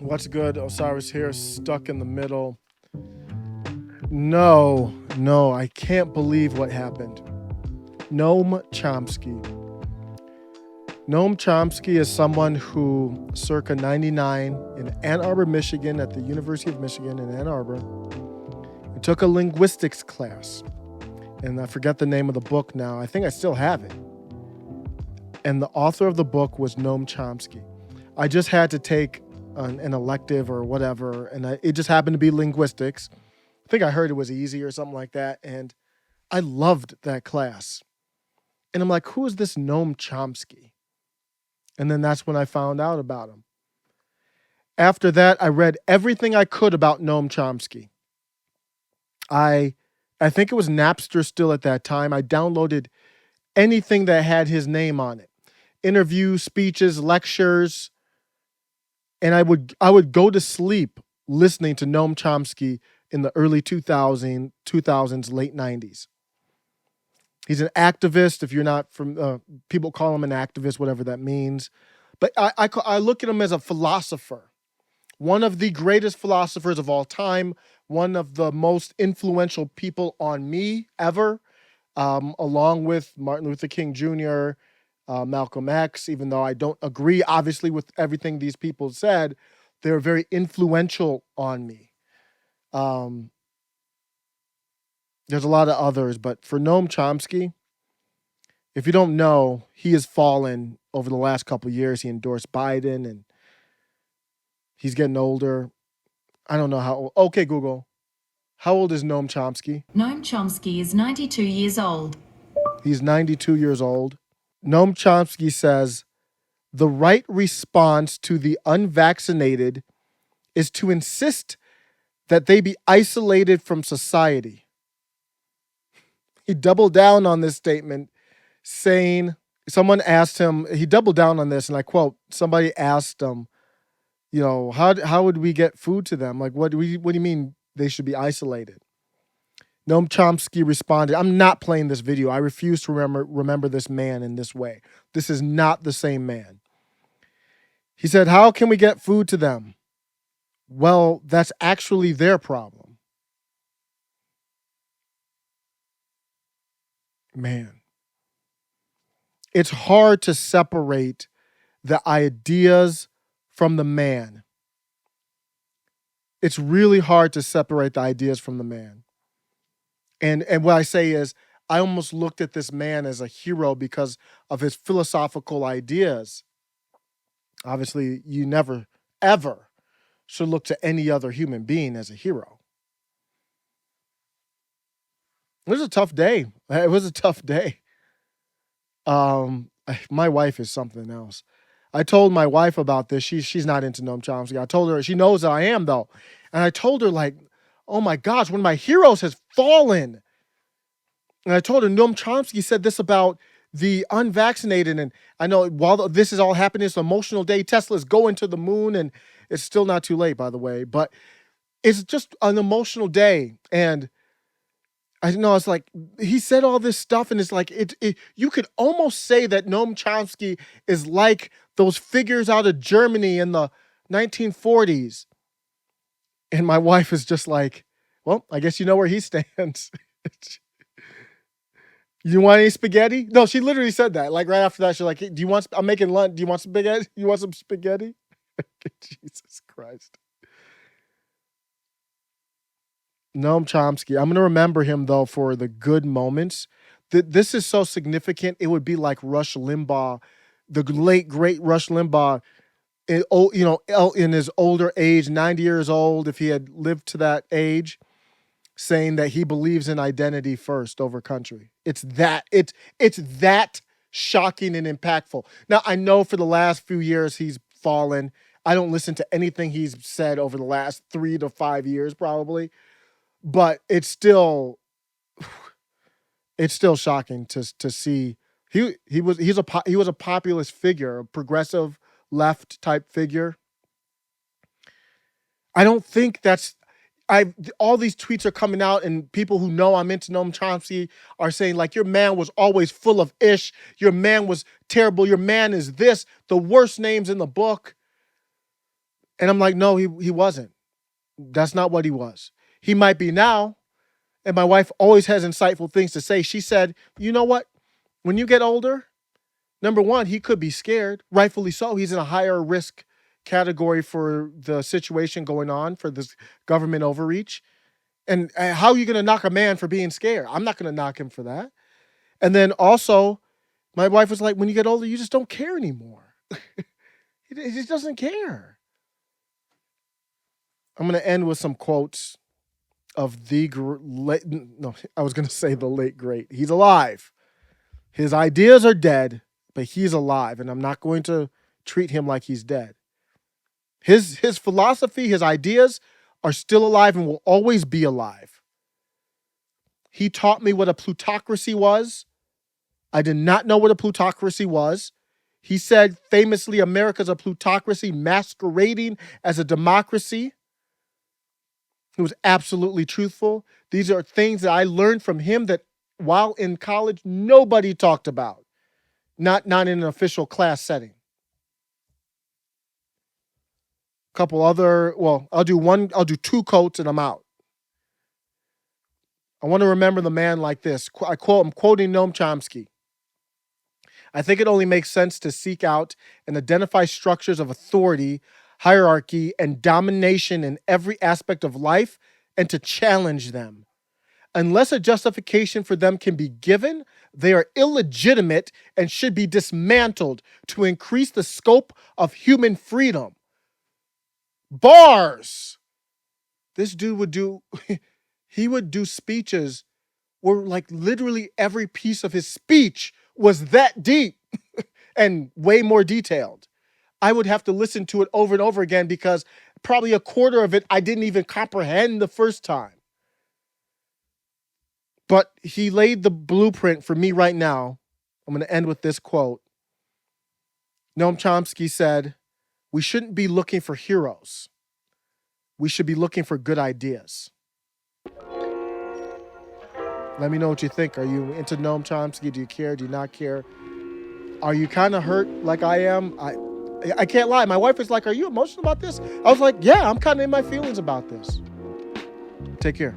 What's good? Osiris here, stuck in the middle. No, I can't believe what happened. Noam Chomsky. Noam Chomsky is someone who, circa 99, in Ann Arbor, Michigan, at the University of Michigan in Ann Arbor, took a linguistics class. And I forget the name of the book now. I think I still have it. And the author of the book was Noam Chomsky. I just had to take an elective or whatever, and it just happened to be linguistics. I think I heard it was easy or something like that, and I loved that class. And I'm like, who is this Noam Chomsky? And then that's when I found out about him. After that, I read everything I could about Noam Chomsky. I think it was Napster still at that time. I downloaded anything that had his name on it. Interviews, speeches, lectures, and I would go to sleep listening to Noam Chomsky in the early 2000s, late 90s. He's an activist. If you're not from, people call him an activist, whatever that means. But I look at him as a philosopher, one of the greatest philosophers of all time, one of the most influential people on me ever, along with Martin Luther King Jr., Malcolm X. Even though I don't agree, obviously, with everything these people said, they're very influential on me. There's a lot of others, but for Noam Chomsky, if you don't know, he has fallen over the last couple of years. He endorsed Biden, and he's getting older. I don't know how old. Okay, Google. How old is Noam Chomsky? Noam Chomsky is 92 years old. He's 92 years old. Noam Chomsky says, the right response to the unvaccinated is to insist that they be isolated from society. He doubled down on this statement, saying, someone asked him, he doubled down on this, and I quote, somebody asked him, how would we get food to them? Like, what do you mean they should be isolated? Noam Chomsky responded, I'm not playing this video. I refuse to remember this man in this way. This is not the same man. He said, how can we get food to them? Well, that's actually their problem. Man, it's hard to separate the ideas from the man. It's really hard to separate the ideas from the man. And what I say is, I almost looked at this man as a hero because of his philosophical ideas. Obviously, you never, ever should look to any other human being as a hero. It was a tough day. It was a tough day. My wife is something else. I told my wife about this. She's not into Noam Chomsky. I told her, she knows that I am though. And I told her, like, oh my gosh, one of my heroes has fallen. And I told her Noam Chomsky said this about the unvaccinated. And I know while this is all happening, it's an emotional day. Tesla's going to the moon, and it's still not too late, by the way. But it's just an emotional day. And I know it's like he said all this stuff, and it's like you could almost say that Noam Chomsky is like those figures out of Germany in the 1940s. And my wife is just like, well, I guess you know where he stands. You want any spaghetti? No, she literally said that. Like right after that, she's like, hey, do you want, I'm making lunch. Do you want spaghetti? You want some spaghetti? Jesus Christ. Noam Chomsky. I'm going to remember him, though, for the good moments. This is so significant. It would be like Rush Limbaugh, the late, great Rush Limbaugh, in his older age, 90 years old, if he had lived to that age, saying that he believes in identity first over country. It's that shocking and impactful. Now, I know for the last few years he's fallen. I don't listen to anything he's said over the last 3 to 5 years, probably. But it's still shocking to see he was a populist figure, a progressive left type figure. I don't think that's all these tweets are coming out, and people who know I'm into Noam Chomsky are saying, like, your man was always full of ish, your man was terrible, your man is this, the worst names in the book. And I'm like, no, he wasn't. That's not what he was. He might be now. And my wife always has insightful things to say. She said, you know what? When you get older, number one, he could be scared, rightfully so. He's in a higher risk category for the situation going on, for this government overreach. And how are you going to knock a man for being scared? I'm not going to knock him for that. And then also, my wife was like, when you get older, you just don't care anymore. He just doesn't care. I'm going to end with some quotes of the late, no, I was going to say the late great. He's alive. His ideas are dead, but he's alive, and I'm not going to treat him like he's dead. His philosophy, his ideas are still alive and will always be alive. He taught me what a plutocracy was. I did not know what a plutocracy was. He said famously, America's a plutocracy masquerading as a democracy. He was absolutely truthful. These are things that I learned from him that while in college, nobody talked about. Not in an official class setting. Couple other, well, I'll do two quotes and I'm out. I want to remember the man like this. I'm quoting Noam Chomsky. I think it only makes sense to seek out and identify structures of authority, hierarchy, and domination in every aspect of life and to challenge them. Unless a justification for them can be given, they are illegitimate and should be dismantled to increase the scope of human freedom. Bars. This dude would do, he would do speeches where like literally every piece of his speech was that deep and way more detailed. I would have to listen to it over and over again because probably a quarter of it I didn't even comprehend the first time. But he laid the blueprint for me right now. I'm going to end with this quote. Noam Chomsky said, we shouldn't be looking for heroes. We should be looking for good ideas. Let me know what you think. Are you into Noam Chomsky? Do you care? Do you not care? Are you kind of hurt like I am? I can't lie. My wife is like, are you emotional about this? I was like, yeah, I'm kind of in my feelings about this. Take care.